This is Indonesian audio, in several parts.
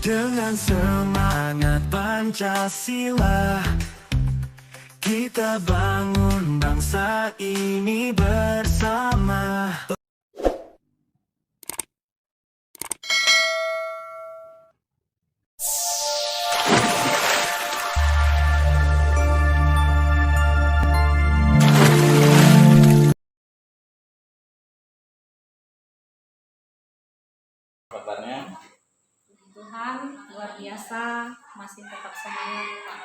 Dengan semangat Pancasila, kita bangun bangsa ini bersama. Kabarnya? Tuhan luar biasa, masih tetap semangat Pak.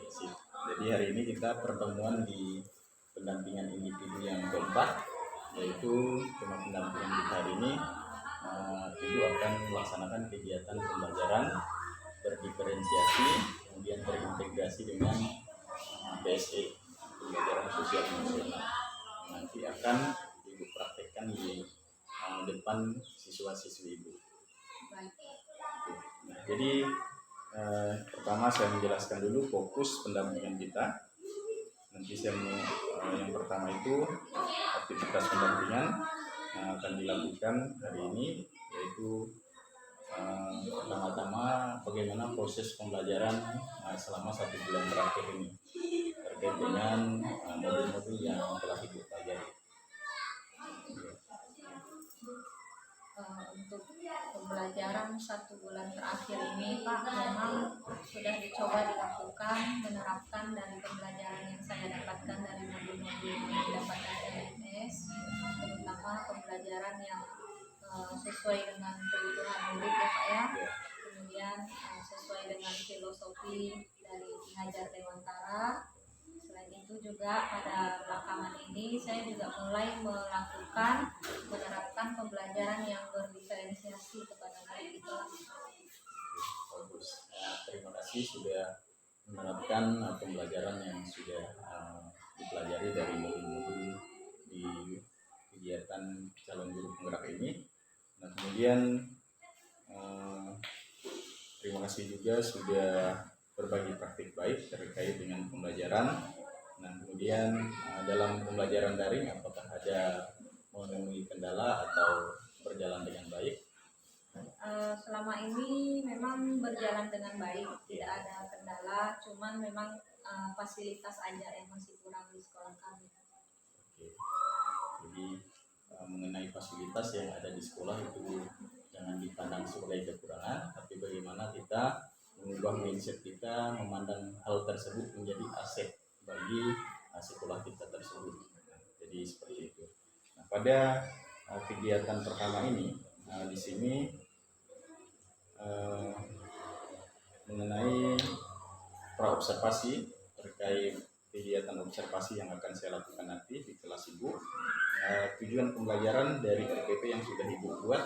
Sip. Jadi hari ini kita pertemuan di pendampingan individu yang keempat, yaitu tema pendampingan kita hari ini Ibu akan melaksanakan kegiatan pembelajaran berdiferensiasi, kemudian terintegrasi dengan PSE, pembelajaran sosial emosional. Nanti akan Ibu praktekkan di depan siswa-siswi Ibu. Baik. Nah, jadi pertama saya menjelaskan dulu fokus pendampingan kita. Nanti yang pertama itu aktivitas pendampingan yang akan dilakukan hari ini, yaitu pertama-tama bagaimana proses pembelajaran selama 1 bulan terakhir ini terkait dengan modul-modul yang telah Ibu pelajari. Untuk pembelajaran 1 bulan terakhir ini Pak, memang sudah dicoba dilakukan, menerapkan dari pembelajaran yang saya dapatkan dari modul-modul yang didapatkan LMS, terutama pembelajaran yang sesuai dengan kebutuhan murid ya Pak ya, kemudian sesuai dengan filosofi dari Ki Hajar Dewantara. Selain itu juga pada belakangan ini saya juga mulai menerapkan pembelajaran yang berdiferensiasi kepada murid itu. Bagus. Terima kasih sudah menerapkan pembelajaran yang sudah dipelajari dari modul-modul di kegiatan calon guru penggerak ini. Nah, kemudian terima kasih juga sudah berbagi praktik baik terkait dengan pembelajaran. Nah, kemudian dalam pembelajaran daring apakah ada menemui kendala atau berjalan dengan baik? Selama ini memang berjalan dengan baik, tidak ada kendala, cuman memang fasilitas aja yang masih kurang di sekolah kami. Oke. Jadi mengenai fasilitas yang ada di sekolah itu jangan dipandang sebagai kekurangan, tapi bagaimana kita mengubah mindset kita memandang hal tersebut menjadi aset bagi sekolah kita tersebut. Jadi seperti itu. Nah, pada kegiatan pertama ini di sini mengenai praobservasi terkait kegiatan observasi yang akan saya lakukan nanti di kelas Ibu. Tujuan pembelajaran dari RPP yang sudah Ibu buat,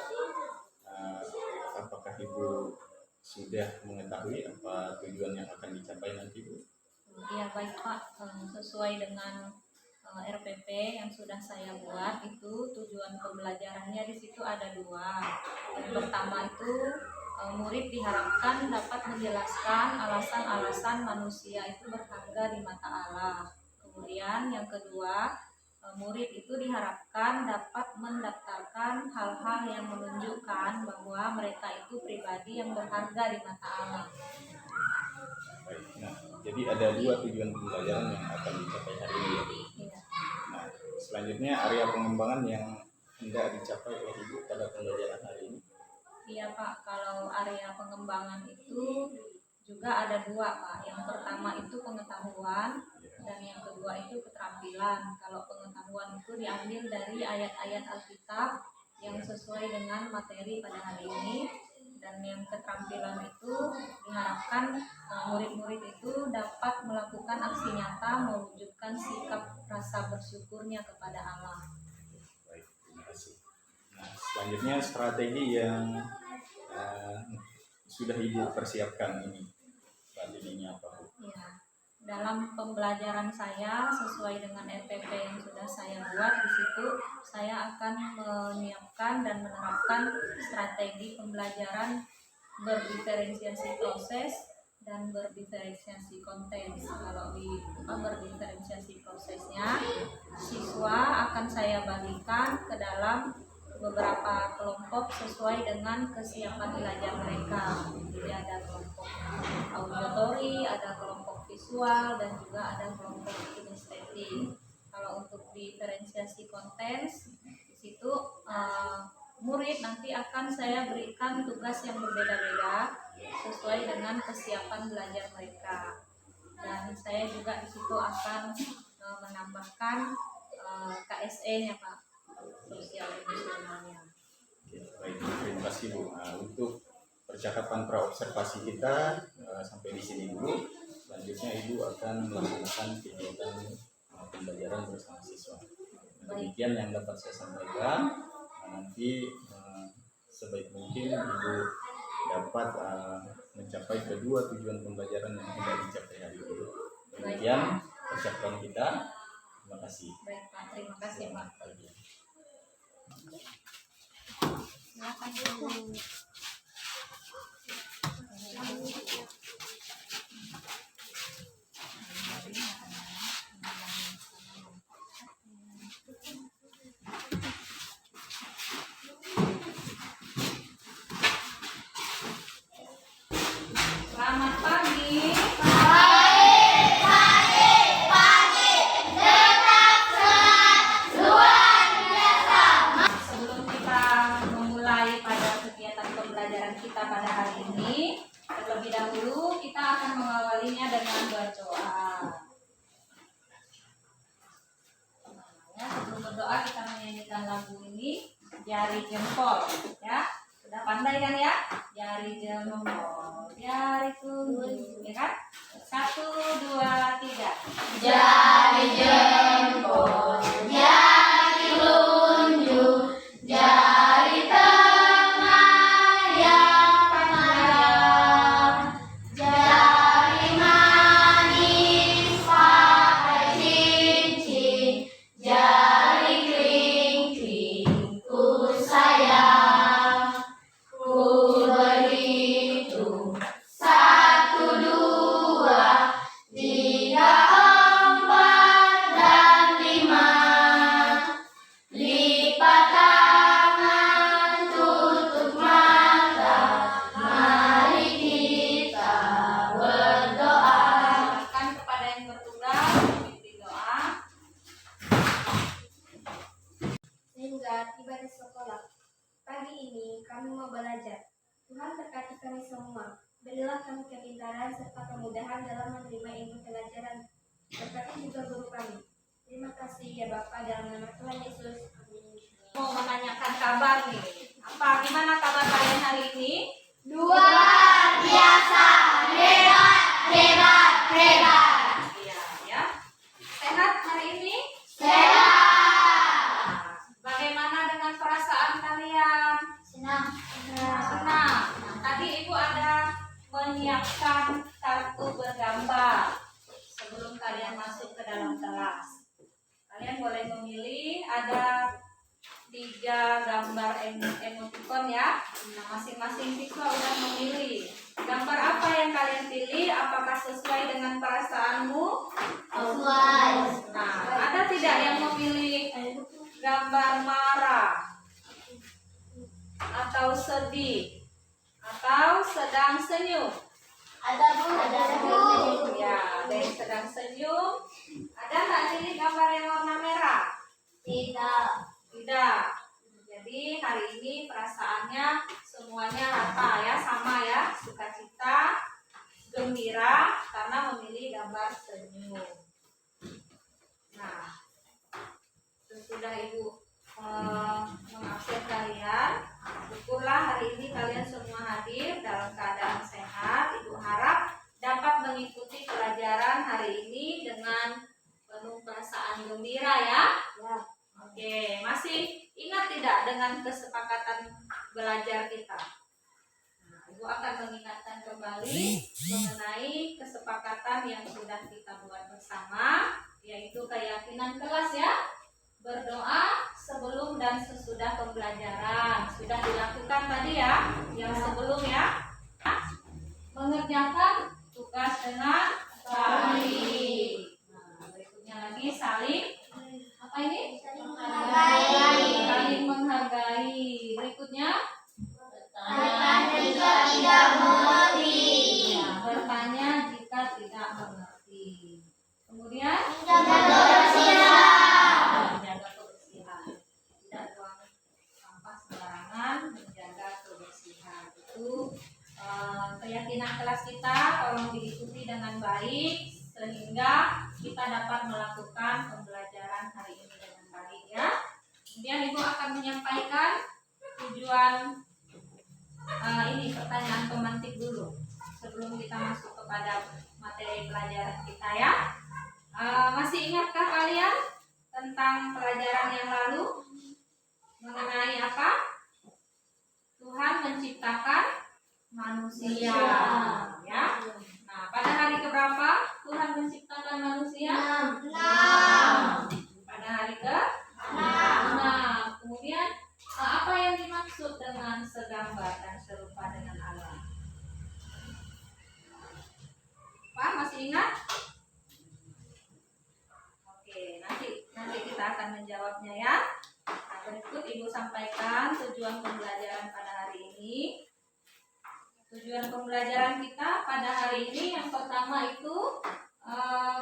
apakah Ibu sudah mengetahui apa tujuan yang akan dicapai nanti Bu? Iya baik Pak, sesuai dengan RPP yang sudah saya buat itu tujuan pembelajarannya di situ ada 2. Yang pertama itu murid diharapkan dapat menjelaskan alasan-alasan manusia itu berharga di mata Allah. Kemudian yang kedua, murid itu diharapkan dapat mendaftarkan hal-hal yang menunjukkan bahwa mereka itu pribadi yang berharga di mata Allah. Baik. Nah, jadi ada 2 tujuan pembelajaran yang akan dicapai hari ini ya. Iya. Nah, selanjutnya area pengembangan yang hendak dicapai oleh Ibu pada pembelajaran hari ini. Iya Pak, kalau area pengembangan itu juga ada 2 Pak. Yang pertama itu pengetahuan dan yang kedua itu keterampilan. Kalau pengetahuan itu diambil dari ayat-ayat Alkitab yang sesuai dengan materi pada hari ini. Dan yang keterampilan itu diharapkan murid-murid itu dapat melakukan aksi nyata mewujudkan sikap rasa bersyukurnya kepada Allah. Baik, terima kasih. Nah, selanjutnya strategi yang sudah Ibu persiapkan ini saat ini apa Bu? Ya, dalam pembelajaran saya sesuai dengan RPP yang sudah saya buat di situ, saya akan menyiapkan dan menerapkan strategi pembelajaran berdiferensiasi proses dan berdiferensiasi konten. Kalau di berdiferensiasi prosesnya, siswa akan saya bagikan ke dalam beberapa kelompok sesuai dengan kesiapan belajar mereka. ada kelompok visual dan juga ada kelompok kinestetik. Kalau untuk diferensiasi konten di situ murid nanti akan saya berikan tugas yang berbeda-beda sesuai dengan kesiapan belajar mereka. Dan saya juga di situ akan menambahkan KSE-nya Pak, sosial emosionalnya. Baik, terima kasih Bu. Nah, untuk percakapan praobservasi kita sampai di sini dulu. Selanjutnya Ibu akan melakukan kegiatan pembelajaran bersama siswa. Demikian yang dapat saya sampaikan. Nanti sebaik mungkin Ibu dapat mencapai kedua tujuan pembelajaran yang hendak dicapai hari ini. Demikian percakapan kita. Terima kasih. Baik Pak, terima kasih Pak. Selamat pagi. Sebelum kita memulai pada kegiatan pembelajaran kita pada hari ini, terlebih dahulu kita akan mengawalinya dengan berdoa. Ya, sebelum berdoa kita menyanyikan lagu ini, Jari Jempol, ya. Sudah pandai kan ya? Jari jempol, jari telunjuk, ya kan? 1, 2, 3. Jari jempol, jari telunjuk, jari tengah yang panjang, jari manis pakai cincin, jari kelingking ku sayang, ku berhitung 1, 2, 3, 4 dan 5. Lipat tangan, tutup mata, mari kita berdoa. Silakan kepada yang bertugas memimpin doa. Sehingga tiba di sekolah. Pagi ini kami mau belajar. Tuhan berkati kami semua. Berilah kami kepintaran serta kemudahan dalam menerima ilmu pelajaran. Berkati juga guru kami. Terima kasih ya Bapa, dalam nama Tuhan Yesus. Amin. Mau menanyakan kabar nih. Apa gimana kabar kalian hari ini? Luar biasa, hebat, hebat, hebat. Iya, ya. Sehat hari ini? Sehat. Nah, bagaimana dengan perasaan kalian? Senang. Senang. Nah, tadi Ibu ada menyiapkan kartu bergambar sebelum kalian masuk ke dalam kelas. Kalian boleh memilih, ada 3 gambar emoticon ya. Nah, masing-masing siswa udah memilih. Gambar apa yang kalian pilih? Apakah sesuai dengan perasaanmu? Sesuai. Nah, ada tidak yang memilih gambar marah atau sedih atau sedang senyum? Ada Bu. Ada Bu. Ya, ada yang sedang senyum. Ada nggak pilih gambar yang warna merah? Tidak. Tidak. Jadi hari ini perasaannya semuanya rata ya, sama ya, sukacita, gembira karena memilih gambar senyum. Nah, sesudah Ibu mengabsen kalian, syukurlah hari ini kalian semua hadir dalam keadaan sehat. Ibu harap dapat mengikuti pelajaran hari ini dengan penuh perasaan gembira ya. Oke, masih ingat tidak dengan kesepakatan belajar kita? Nah, Ibu akan mengingatkan kembali mengenai kesepakatan yang sudah kita buat bersama, yaitu keyakinan kelas ya. Berdoa sebelum dan sesudah pembelajaran. Sudah dilakukan tadi ya, yang sebelum ya. Mengerjakan tugas dengan baik. Nah, berikutnya lagi saling apa ini? Saling menghargai. Berikutnya Bertanya jika tidak mengerti. bertanya jika tidak keyakinan kelas kita tolong diikuti dengan baik sehingga kita dapat melakukan pembelajaran hari ini dengan baik ya. Kemudian Ibu akan menyampaikan tujuan ini pertanyaan pemantik dulu sebelum kita masuk kepada materi pelajaran kita ya. Masih ingatkah kalian tentang pelajaran yang lalu mengenai apa? Tuhan menciptakan manusia ya. Nah, pada hari keberapa Tuhan menciptakan manusia? 6. Pada hari ke-6. Kemudian apa yang dimaksud dengan segambar dan serupa dengan Allah? Pak, masih ingat? Oke, nanti kita akan menjawabnya ya. Nah, berikut Ibu sampaikan tujuan pembelajaran pada hari ini. Tujuan pembelajaran kita pada hari ini yang pertama itu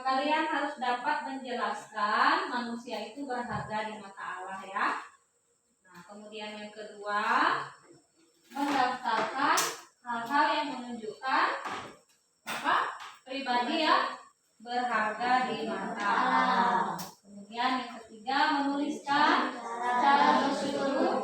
kalian harus dapat menjelaskan manusia itu berharga di mata Allah ya. Nah, kemudian yang kedua, mendaftarkan hal-hal yang menunjukkan apa? Pribadi yang berharga di mata Allah. Kemudian yang ketiga, menuliskan cara bersyukur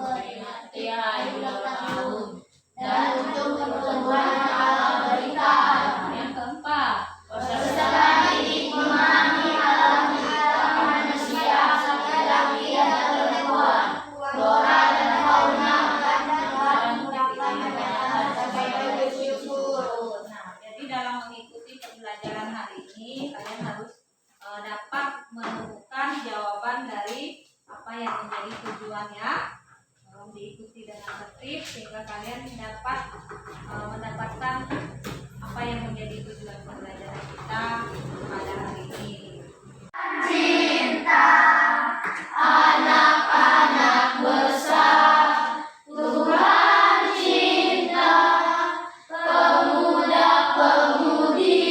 ya tahun dan untuk keperluan yang Allah berikan. Yang keempat, berserta diri memahami alam menciptakan manusia laki-laki dan perempuan, flora dan fauna dan sebagai bersyukur. Nah, jadi dalam mengikuti pembelajaran hari ini kalian harus dapat menemukan jawaban dari apa yang menjadi tujuannya. Diikuti dengan tertib sehingga kalian dapat mendapatkan apa yang menjadi tujuan pembelajaran kita pada hari ini. Cinta anak-anak besar, Tuhan cinta pemuda-pemudi,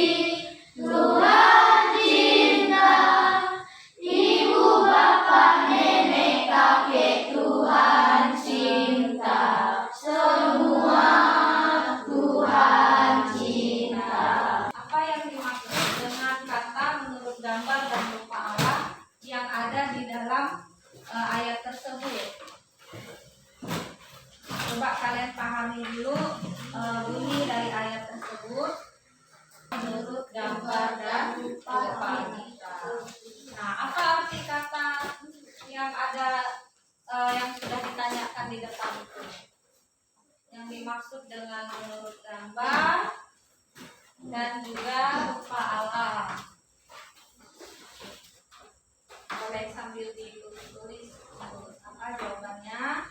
Tuhan cinta ibu bapak nenek kakek, Tuhan cinta semua, Tuhan cinta. Apa yang dimaksud dengan kata menurut gambar dan rupa Allah yang ada di dalam ayat tersebut? Coba kalian pahami dulu bunyi dari ayat tersebut. Menurut gambar dan rupa kita. Nah, apa arti kata yang ada yang sudah ditanyakan di depan itu? Yang dimaksud dengan menurut gambar dan juga rupa Allah. Boleh sambil ditulis apa jawabannya.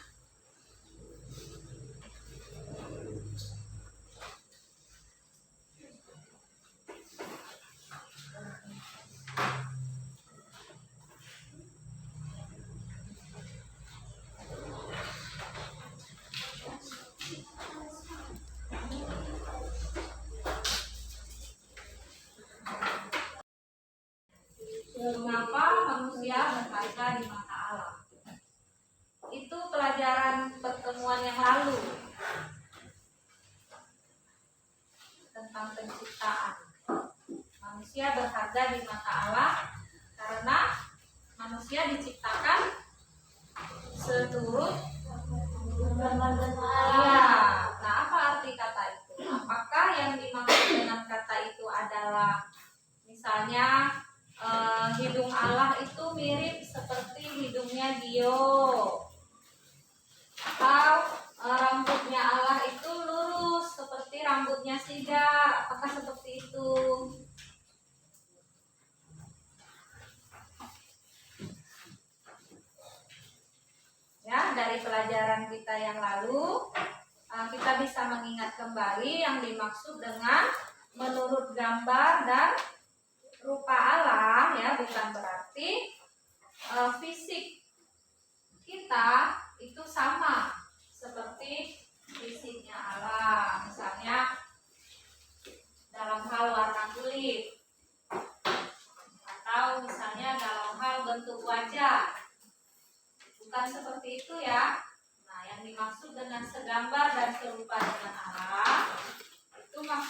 Mengapa manusia berharga di mata Allah? Itu pelajaran pertemuan yang lalu tentang penciptaan. Manusia berharga di mata Allah karena manusia diciptakan seturut iya. Nah, apa arti kata itu? Apakah yang dimaksud dengan kata itu adalah misalnya hidung Allah itu mirip seperti hidungnya Dio, atau rambutnya Allah itu lurus seperti rambutnya Siga? Apakah seperti itu? Ya, dari pelajaran kita yang lalu kita bisa mengingat kembali yang dimaksud dengan menurut gambar dan rupa Allah ya, bukan berarti fisik kita itu sama seperti fisiknya Allah. Misalnya dalam hal warna kulit, atau misalnya dalam hal bentuk wajah, bukan seperti itu ya. Nah, yang dimaksud dengan segambar dan serupa dengan Allah itu maksudnya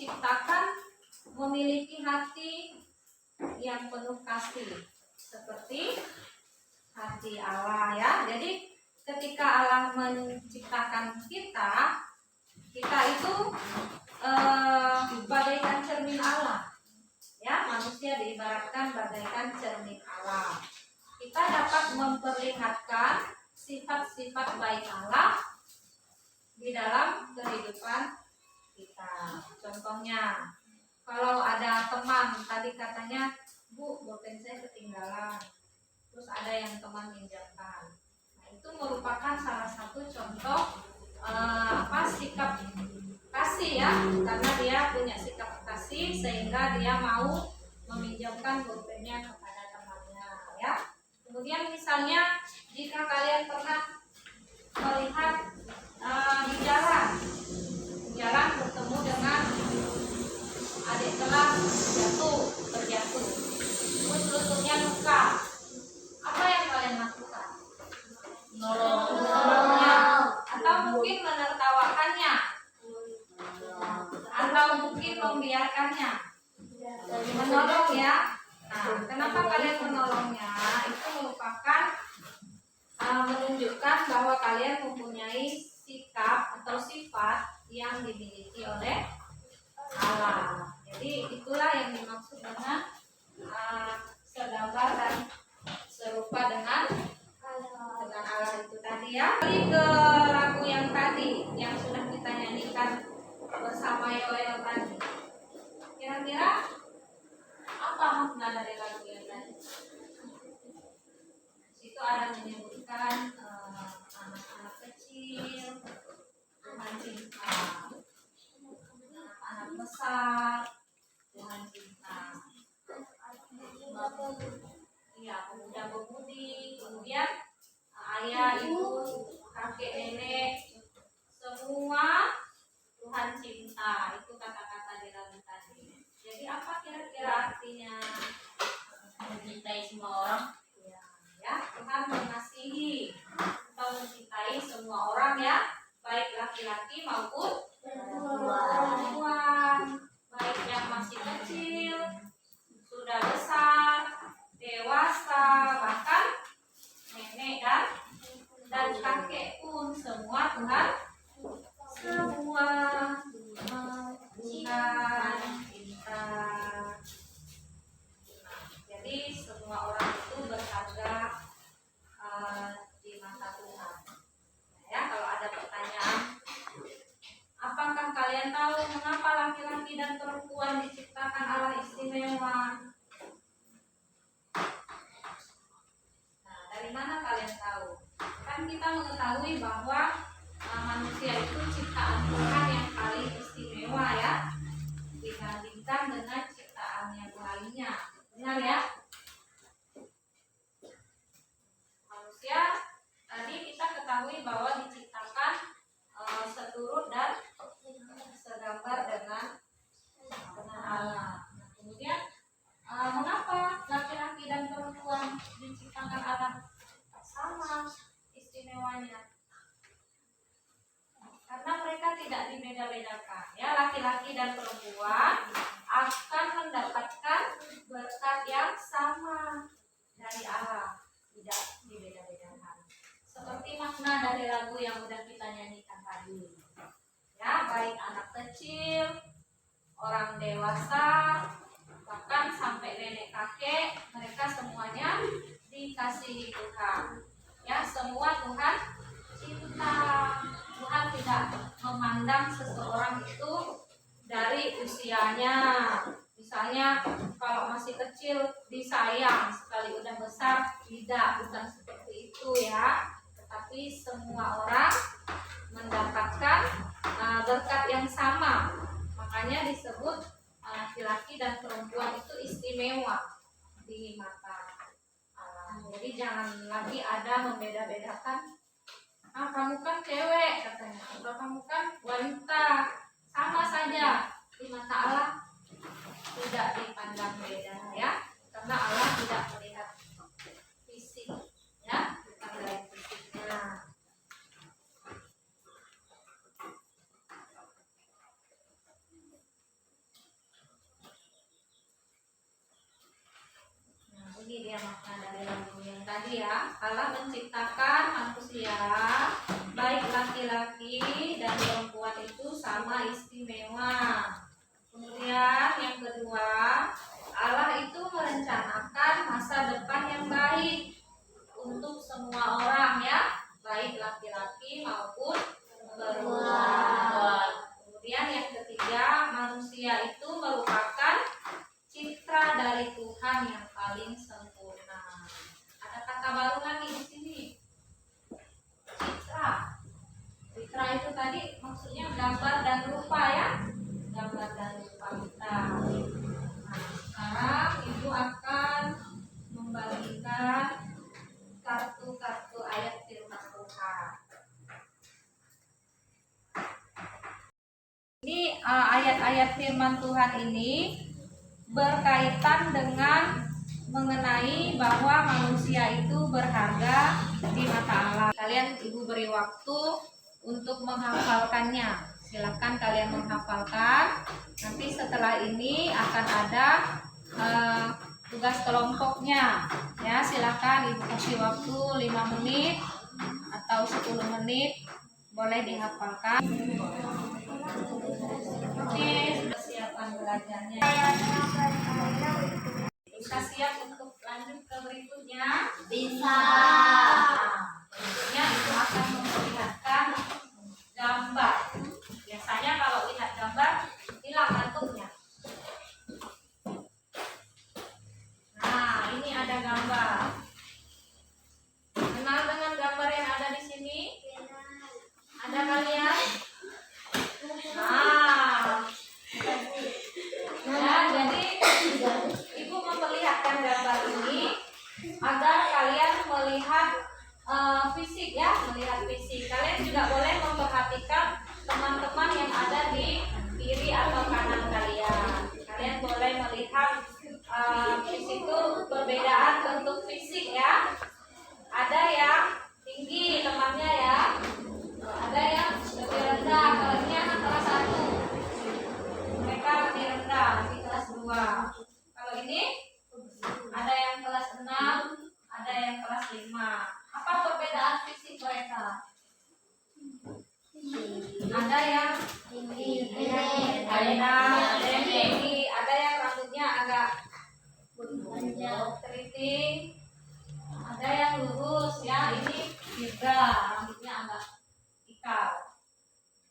diciptakan memiliki hati yang penuh kasih seperti hati Allah ya. Jadi ketika Allah menciptakan kita itu bagaikan cermin Allah ya. Manusia diibaratkan bagaikan cermin Allah. Kita dapat memperlihatkan sifat-sifat baik Allah di dalam kehidupan kita. Contohnya, kalau ada teman, tadi katanya, Bu, pulpen saya ketinggalan. Terus ada yang teman minjamkan. Nah, itu merupakan salah satu contoh sikap kasih ya. Karena dia punya sikap kasih sehingga dia mau meminjamkan pulpennya kepada temannya ya. Kemudian misalnya jika kalian pernah melihat di jalan bertemu dengan adik kelas terjatuh, terus lututnya luka, apa yang kalian lakukan? Menolongnya, atau mungkin menertawakannya, atau mungkin membiarkannya. Menolong ya. Nah, kenapa kalian menolongnya? Itu merupakan menunjukkan bahwa kalian mempunyai sikap atau sifat yang dimiliki oleh Allah. Jadi itulah yang dimaksud dengan segambar dan serupa dengan Allah itu tadi ya. Kembali ke lagu yang tadi yang sudah kita nyanyikan bersama Yoel tadi. Kira-kira apa makna dari lagu yang tadi? Situ ada menyebutkan anak-anak kecil, Tuhan cinta, anak besar, Tuhan cinta, iya, pemuda-pemudi, kemudian ayah, ibu, kakek, nenek, semua Tuhan cinta. Itu kata-kata di lagu tadi. Jadi apa kira-kira artinya mencintai semua orang? Ya, Tuhan mengasihi atau mencintai semua orang ya, baik laki-laki maupun perempuan, baik yang masih kecil, sudah besar, dewasa, bahkan nenek dan kakek pun semua Tuhan cinta. Jadi semua orang itu berharga di mata Tuhan. Nah, ya, kalau ada pertanyaan, apakah kalian tahu mengapa laki-laki dan perempuan diciptakan Allah istimewa? Nah, dari mana kalian tahu? Kan kita mengetahui bahwa manusia itu ciptaan Tuhan yang paling istimewa ya, dibandingkan dengan ciptaan yang lainnya. Benar ya? Manusia tadi kita ketahui bahwa diciptakan seturut dan segambar dengan Allah. Nah, kemudian mengapa laki-laki dan perempuan diciptakan Allah sama istimewanya? Karena mereka tidak dibeda-bedakan ya, laki-laki dan perempuan akan mendapatkan berkat yang sama dari Allah, tidak dibeda-bedakan. Seperti makna dari lagu yang sudah kita nyanyikan tadi ya, baik anak kecil, orang dewasa, bahkan sampai nenek kakek, mereka semuanya dikasihi Tuhan ya, semua Tuhan cinta. Tuhan tidak memandang seseorang itu dari usianya. Misalnya kalau masih kecil disayang, sekali udah besar tidak, bukan seperti itu ya. Tetapi semua orang mendapatkan berkat yang sama. Makanya disebut laki-laki dan perempuan itu istimewa di mata Allah. Jadi jangan lagi ada membeda-bedakan. Kamu kan cewek katanya, atau kamu kan wanita, sama saja di mata Allah, tidak dipandang beda ya, karena Allah tidak melihat fisik ya, bukan dari fisiknya. tadi ya, Allah menciptakan manusia baik laki-laki dan perempuan itu sama istimewa. Kemudian yang kedua, Allah itu merencanakan masa depan yang baik untuk semua orang ya, baik laki-laki maupun perempuan. Kemudian yang ketiga, manusia itu merupakan citra dari Tuhan yang paling sempurna. Ada kata baru lagi di sini. Citra. Citra itu tadi maksudnya gambar dan rupa ya. Gambar dan rupa kita. Nah, sekarang Ibu akan membagikan kartu-kartu ayat firman Tuhan. Ini ayat-ayat firman Tuhan ini berkaitan dengan mengenai bahwa manusia itu berharga di mata Allah. Kalian Ibu beri waktu untuk menghafalkannya. Silakan kalian menghafalkan. Nanti setelah ini akan ada tugas kelompoknya. Ya, silakan Ibu kasih waktu 5 menit atau 10 menit. Boleh dihafalkan. Oke, sudah siapkan belajarnya. Bisa siap untuk lanjut ke berikutnya? Bisa. Berikutnya itu akan memperlihatkan gambar. Biasanya kalau lihat gambar hilang ngantuknya. Nah, ini ada gambar. Kenal dengan gambar yang ada di sini? Ada kalian? Nah, ya, jadi Ibu memperlihatkan gambar ini agar kalian melihat fisik ya, melihat fisik. Kalian juga boleh memperhatikan teman-teman yang ada di kiri atau kanan kalian. Kalian boleh melihat di situ perbedaan bentuk fisik ya. Ada yang tinggi temannya ya, ada yang lebih rendah. Kalau ini anak kelas 1, mereka lebih rendah di kelas 2. Kalau ini ada yang kelas 6, ada yang kelas 5. Apa perbedaan fisik mereka? Ada yang tinggi, ada yang tinggi, ada yang rambutnya agak keriting, ada yang lurus ya. Ini juga rambutnya agak ikal,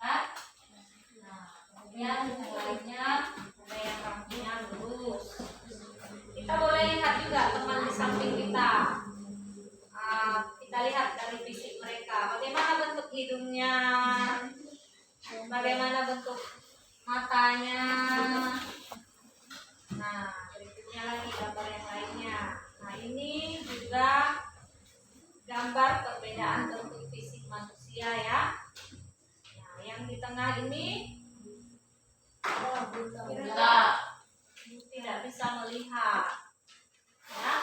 kan? Nah, kemudian yang lainnya ada yang rambutnya lurus. Kita boleh lihat juga teman di samping kita. Kita lihat dari fisik mereka, bagaimana bentuk hidungnya, bagaimana bentuk matanya. Nah, berikutnya lagi gambar yang lainnya. Nah, ini juga gambar perbedaan bentuk fisik manusia ya. Nah, yang di tengah ini tidak bisa melihat ya.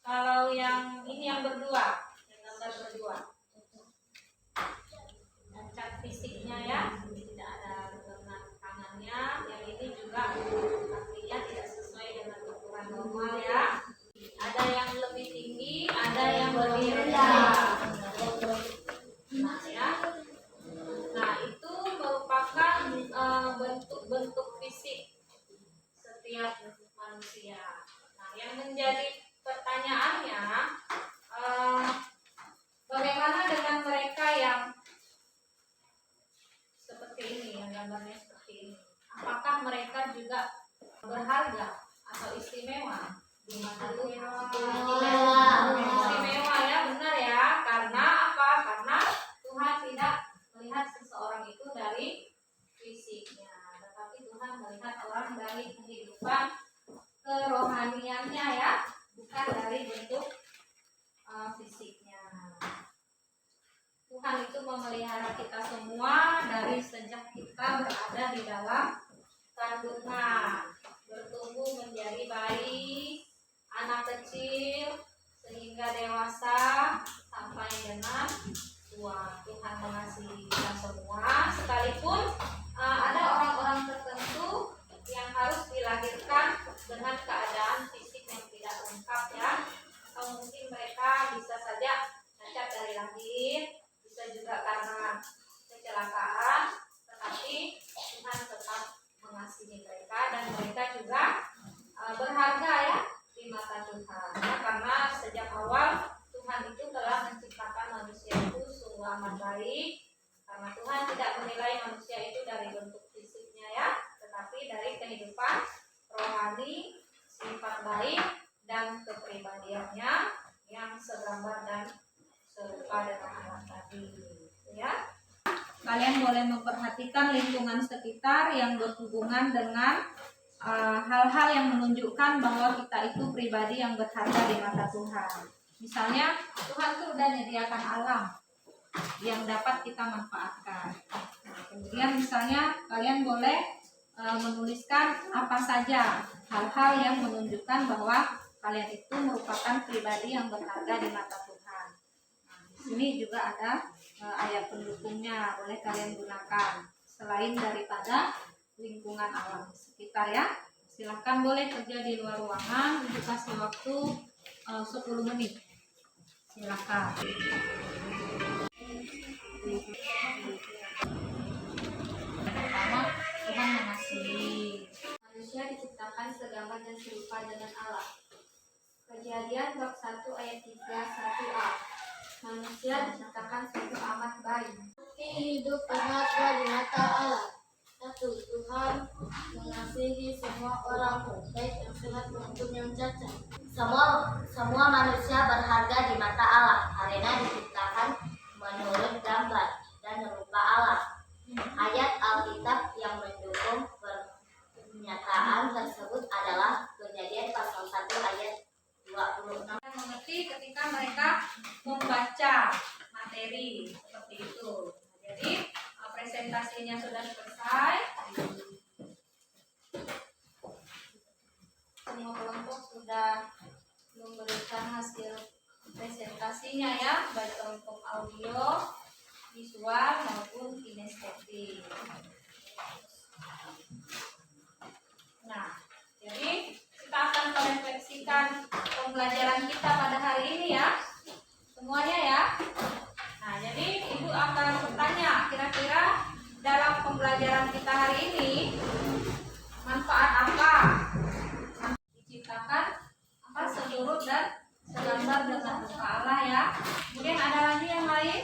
Kalau yang ini yang berdua, yang gambar berdua, cacat fisiknya ya, tidak ada lengan tangannya. Yang ini juga artinya tidak sesuai dengan ukuran normal ya. Ada yang lebih tinggi, ada yang lebih rendah. Nah ya, nah itu merupakan bentuk-bentuk fisik setiap manusia. Nah, yang menjadi pertanyaannya, bagaimana dengan mereka yang seperti ini, yang gambarnya seperti ini? Apakah mereka juga berharga atau istimewa? Di mata Tuhan? Istimewa ya, benar ya. Karena apa? Karena Tuhan tidak melihat seseorang itu dari fisiknya, tetapi Tuhan melihat orang dari kehidupan kerohaniannya ya, bukan dari bentuk fisiknya. Tuhan itu memelihara kita semua dari sejak kita berada di dalam kandungan, bertumbuh menjadi bayi, anak kecil, sehingga dewasa sampai dengan tua. Tuhan mengasihi kita semua, sekalipun ada orang-orang tertentu yang harus dilahirkan dengan keadaan fisik yang tidak lengkap ya, atau mungkin mereka bisa mengenali sifat baik dan kepribadiannya yang segambar dan serupa dengan anak tadi, ya. Kalian boleh memperhatikan lingkungan sekitar yang berhubungan dengan hal-hal yang menunjukkan bahwa kita itu pribadi yang berharga di mata Tuhan. Misalnya Tuhan tuh udah menyediakan alam yang dapat kita manfaatkan. Nah, kemudian misalnya kalian boleh menuliskan apa saja hal-hal yang menunjukkan bahwa kalian itu merupakan pribadi yang berharga di mata Tuhan. Nah, di sini juga ada ayat pendukungnya, boleh kalian gunakan selain daripada lingkungan alam sekitar, ya. Silahkan boleh kerja di luar ruangan, untuk kasih waktu 10 menit. Silakan. Pertama, Tuhan mengasihi. Manusia diciptakan segambar dan serupa dengan Allah. Kejadian bab 1 ayat 3:1a. Manusia diciptakan sungguh amat baik. Hidup berharga di mata Allah. 1. Tuhan mengasihi semua orang, baik yang sehat maupun yang cacat. Semua manusia berharga di mata Allah karena diciptakan menurut gambar dan rupa Allah. Ayat Alkitab yang mendukung pernyataan tersebut adalah Kejadian pasal 1 ayat 26. Mengerti ketika mereka membaca materi seperti itu. Jadi presentasinya sudah selesai. Semua kelompok sudah memberikan hasil presentasinya, ya, baik untuk audio, visual maupun kinestetik. Nah, jadi kita akan merefleksikan pembelajaran kita pada hari ini, ya, semuanya, ya. Nah, jadi Ibu akan bertanya, kira-kira dalam pembelajaran kita hari ini manfaat apa diciptakan apa seturut dan segambar dengan rupa Allah, ya. Kemudian ada lagi yang lain,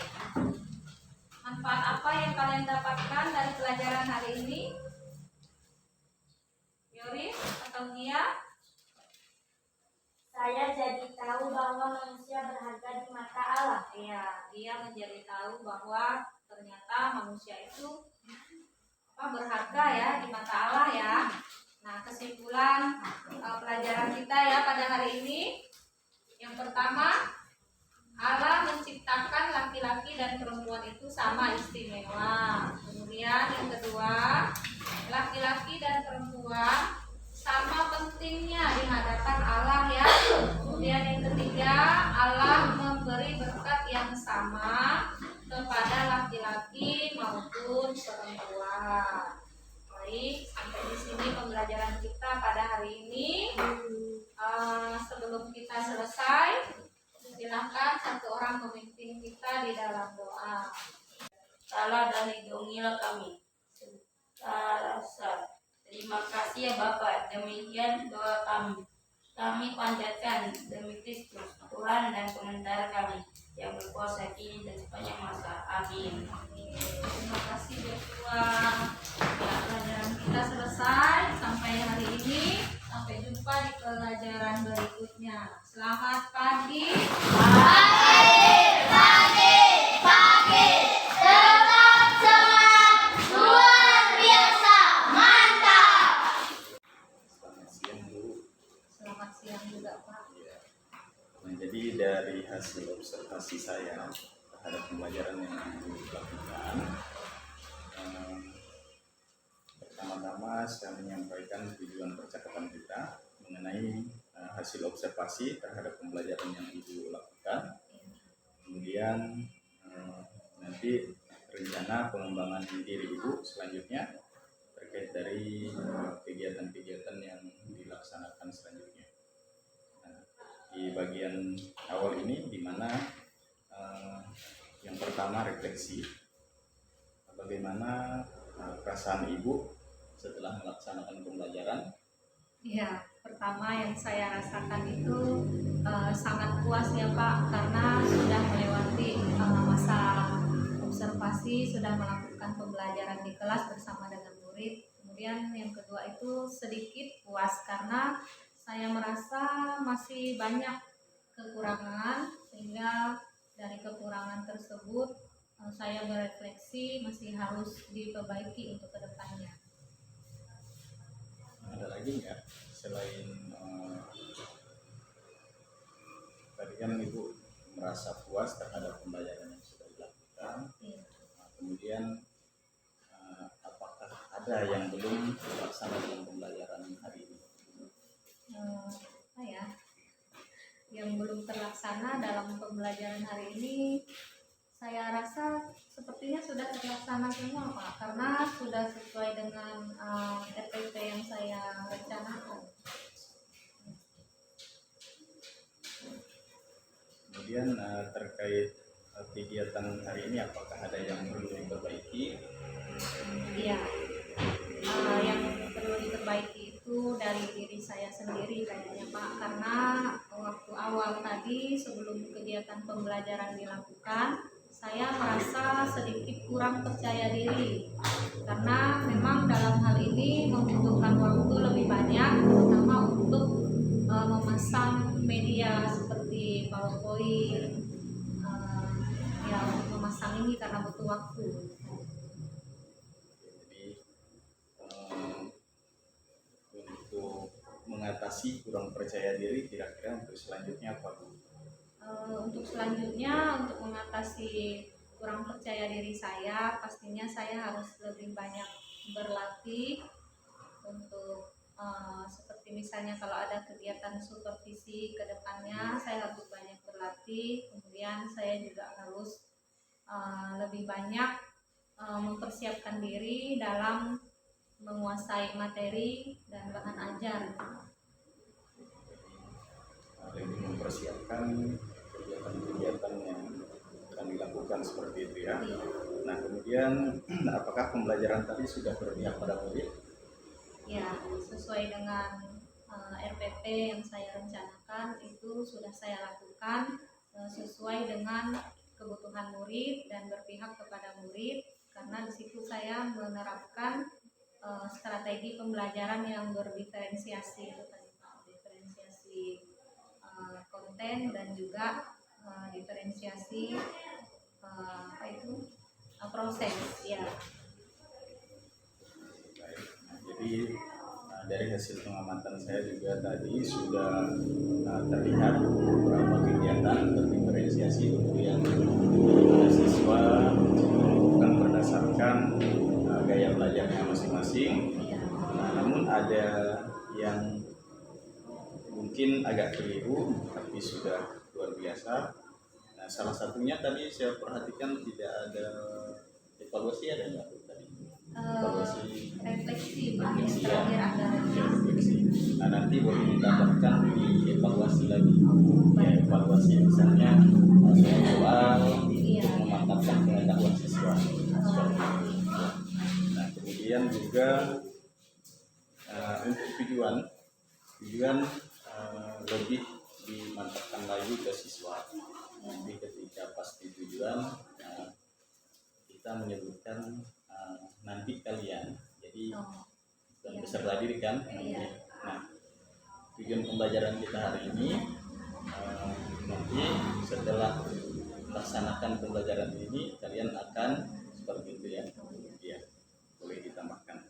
manfaat apa yang kalian dapatkan dari pelajaran hari ini? Yori atau Nia? Saya jadi tahu bahwa manusia berharga di mata Allah. Iya, dia menjadi tahu bahwa ternyata manusia itu berharga, ya, di mata Allah, ya. Nah, kesimpulan pelajaran kita, ya, pada hari ini, yang pertama, Allah menciptakan laki-laki dan perempuan itu sama istimewa. Kemudian yang kedua, laki-laki dan perempuan sama pentingnya di hadapan Allah, ya. Kemudian yang ketiga, Allah memberi berkat yang sama kepada laki-laki maupun perempuan. Baik, sampai di sini pembelajaran kita pada hari ini. Sebelum kita selesai, silakan satu orang memimpin kita di dalam doa. Salah dan lindungilah kami. Terima kasih, ya Bapak. Demikian doa kami. Kami panjatkan demi Kristus, Tuhan dan Sementara kami, yang berkuasa kini dan sepanjang masa. Amin. Terima kasih, Joshua. Ya, pelajaran kita selesai sampai hari ini. Sampai jumpa di pelajaran berikutnya. Selamat pagi. Tetap semangat, luar biasa, mantap. Selamat siang, Bu. Selamat siang juga, Pak. Ya. Nah, jadi dari hasil observasi saya terhadap pembelajaran yang Ibu lakukan, pertama-tama saya menyampaikan tujuan percakapan kita mengenai hasil observasi terhadap pembelajaran yang Ibu lakukan. Kemudian nanti rencana pengembangan diri Ibu selanjutnya terkait dari kegiatan-kegiatan yang dilaksanakan selanjutnya. Nah, di bagian awal ini di mana yang pertama refleksi bagaimana perasaan Ibu setelah melaksanakan pembelajaran. Iya, pertama yang saya rasakan itu sangat puas, ya Pak, karena sudah melewati masa observasi, sudah melakukan pembelajaran di kelas bersama dengan murid. Kemudian kemudian yang kedua itu sedikit puas karena saya merasa masih banyak kekurangan, sehingga dari kekurangan tersebut saya berefleksi masih harus diperbaiki untuk kedepannya. Ada lagi nggak selain tadi kan Ibu merasa puas terhadap pembelajaran yang sudah dilakukan. Iya. Nah, kemudian apakah ada yang belum terlaksana dalam pembelajaran hari ini? Apa ya? Yang belum terlaksana dalam pembelajaran hari ini, saya rasa sepertinya sudah terlaksana semua Pak, karena sudah sesuai dengan RPP yang saya rencanakan. Kemudian terkait kegiatan hari ini, apakah ada yang perlu diperbaiki? Iya, yang perlu diperbaiki itu dari diri saya sendiri kayaknya Pak, karena waktu awal tadi sebelum kegiatan pembelajaran dilakukan, saya merasa sedikit kurang percaya diri, karena memang dalam hal ini membutuhkan waktu lebih banyak, terutama untuk memasang media seperti PowerPoint, ya memasang ini karena butuh waktu. Jadi untuk mengatasi kurang percaya diri, kira-kira untuk selanjutnya apa Bu? Untuk selanjutnya, untuk mengatasi kurang percaya diri saya, pastinya saya harus lebih banyak berlatih untuk seperti misalnya kalau ada kegiatan supervisi ke depannya, saya harus banyak berlatih. Kemudian saya juga harus lebih banyak mempersiapkan diri dalam menguasai materi dan bahan ajar. Lebih mempersiapkan kegiatan-kegiatan yang akan dilakukan seperti itu ya. Nah kemudian apakah pembelajaran tadi sudah berpihak pada murid? Ya, sesuai dengan RPP yang saya rencanakan itu sudah saya lakukan sesuai dengan kebutuhan murid dan berpihak kepada murid, karena di situ saya menerapkan strategi pembelajaran yang berdiferensiasi itu tadi Pak, diferensiasi konten dan juga diferensiasi proses ya. Jadi dari hasil pengamatan saya juga tadi sudah terlihat beberapa kegiatan terdiferensiasi, kemudian siswa bukan berdasarkan gaya belajarnya masing-masing. Nah, namun ada yang mungkin agak keliru tapi sudah luar biasa. Nah, salah satunya tadi saya perhatikan tidak ada evaluasi, ada nggak Bu tadi? Evaluasi Refleksi Pak, yang refleksi ya. terakhir ada Refleksi. Nah nanti boleh ditambahkan di evaluasi lagi. Ya evaluasi misalnya soal untuk memantapkan pengetahuan siswa. Seperti itu. Nah kemudian juga untuk tujuan lebih dimantapkan lagi ke siswa. Jadi ketika pasti tujuan kita menyebutkan nanti kalian, jadi dan beserta diri kan. Nah tujuan pembelajaran kita hari ini nanti setelah melaksanakan pembelajaran ini kalian akan seperti itu ya. Ya boleh ditambahkan.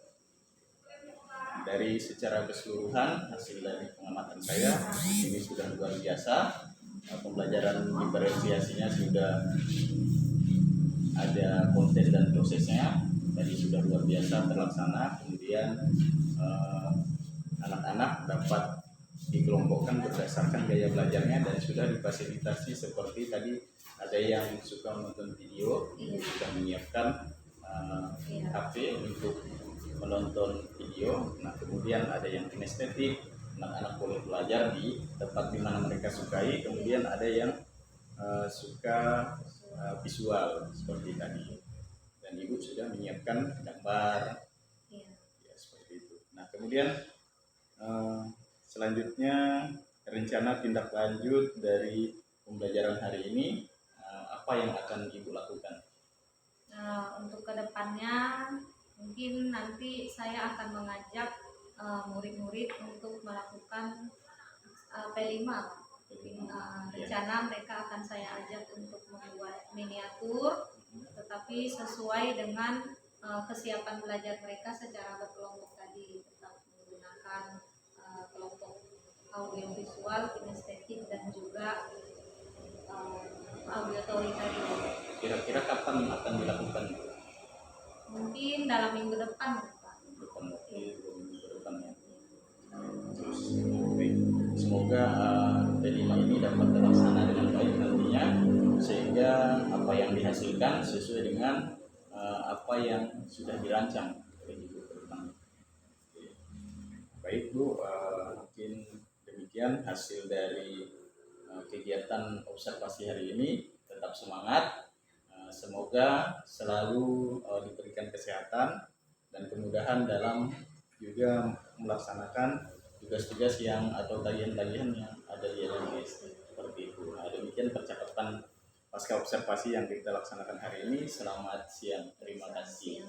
Dari secara keseluruhan hasil dari pengamatan saya ini sudah luar biasa. Pembelajaran diferensiasinya sudah ada konten dan prosesnya tadi sudah luar biasa terlaksana. Kemudian anak-anak dapat dikelompokkan berdasarkan gaya belajarnya dan sudah difasilitasi seperti tadi ada yang suka menonton video, sudah menyiapkan HP untuk menonton video. Nah kemudian ada yang kinestetik, anak-anak boleh belajar di tempat di mana mereka sukai. Kemudian ada yang suka visual seperti tadi, dan Ibu sudah menyiapkan gambar ya seperti itu. Nah kemudian selanjutnya rencana tindak lanjut dari pembelajaran hari ini apa yang akan Ibu lakukan? Untuk kedepannya Mungkin nanti saya akan mengajak murid-murid untuk melakukan P5. Rencana mereka akan saya ajak untuk membuat miniatur, tetapi sesuai dengan kesiapan belajar mereka secara berkelompok tadi, tetap menggunakan kelompok audiovisual, kinestetik, dan juga auditory tadi. Kira-kira kapan akan dilakukan? Mungkin dalam minggu depan, Pak. Depan minggu depan ya. Terus baik. Semoga P5 ini dapat terlaksana dengan baik nantinya, sehingga apa yang dihasilkan sesuai dengan apa yang sudah dirancang oleh Ibu ke depan. Baik Bu, mungkin demikian hasil dari kegiatan observasi hari ini. Tetap semangat, semoga selalu diberikan kesehatan dan kemudahan dalam juga melaksanakan tugas-tugas yang atau tagihan-tagihan yang ada di LMS seperti itu. Nah, demikian percakapan pasca observasi yang kita laksanakan hari ini. Selamat siang, terima kasih.